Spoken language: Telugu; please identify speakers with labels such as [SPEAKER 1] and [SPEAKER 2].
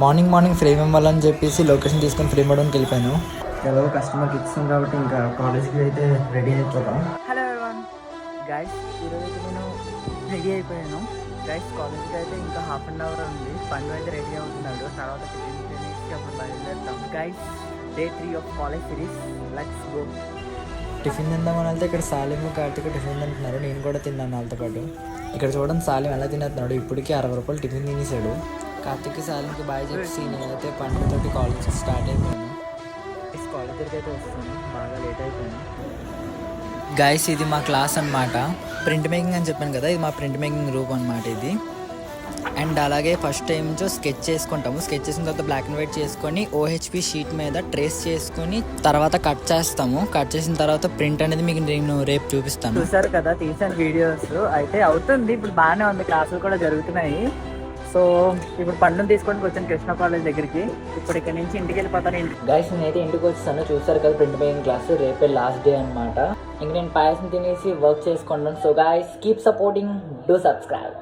[SPEAKER 1] మార్నింగ్ ఫ్రేమ్ ఇవ్వాలని చెప్పేసి లొకేషన్ తీసుకొని ఫ్రేమ్ ఇవ్వడానికి వెళ్ళిపోయాను. ఎలాగో కస్టమర్కి ఇస్తాం కాబట్టి ఇంకా కాలేజ్కి అయితే రెడీ అయిపోతాం.
[SPEAKER 2] హలో ఎవరివన్ గైస్, ఈరోజు అయితే నేను రెడీ అయిపోయాను గైస్. కాలేజ్కి అయితే ఇంకా హాఫ్ అన్ అవర్ ఉంది. పండు అయితే రెడీ అవుతున్నాడు. తర్వాత అప్పుడు బయలుదేరుతాం guys. Day 3 of college series. Let's go.
[SPEAKER 1] Tiffin తిందామని వెళ్తే ఇక్కడ సాలిము కార్తీక్ టిఫిన్ తింటున్నారు. నేను కూడా తిన్నాను వాళ్ళతో పాటు. ఇక్కడ చూడండి సాలిం ఎలా తినేస్తున్నాడు. ఇప్పటికీ 60 రూపాయలు టిఫిన్ తినేసాడు. కార్తీక్ సాలింకి బాయ్ చెప్పేసి నేనైతే పండుతోటి కాలేజ్ స్టార్ట్ అయిపోయాను. కాలేజ్ దగ్గరికి అయితే వస్తాను. బాగా లేట్ అయిపోయాను గైస్. ఇది మా క్లాస్ అనమాట. ప్రింట్ మేకింగ్ అని చెప్పాను కదా, ఇది మా ప్రింట్ మేకింగ్ రూమ్ అనమాట ఇది. అండ్ అలాగే ఫస్ట్ టైం స్కెచ్ చేసుకుంటాము. స్కెచ్ చేసిన తర్వాత బ్లాక్ అండ్ వైట్ చేసుకొని OHP షీట్ మీద ట్రేస్ చేసుకొని తర్వాత కట్ చేస్తాము. కట్ చేసిన తర్వాత ప్రింట్ అనేది మీకు నేను రేపు చూపిస్తాను.
[SPEAKER 2] చూసారు కదా తీసిన వీడియోస్ అయితే అవుతుంది. ఇప్పుడు బాగానే ఉంది, క్లాసులు కూడా జరుగుతున్నాయి. సో ఇప్పుడు పండుని తీసుకొని వచ్చాను కృష్ణ కాలేజ్ దగ్గరికి. ఇప్పుడు ఇక్కడ నుంచి ఇంటికి వెళ్ళిపోతాను.
[SPEAKER 1] గైస్ నేనైతే ఇంటికి వచ్చాను. చూసారు కదా ప్రింట్ మేకింగ్ క్లాస్ రేపే లాస్ట్ డే అనమాట. ఇంక నేను పాయసం తినేసి వర్క్ చేసుకుంటాను. So guys keep supporting, do subscribe.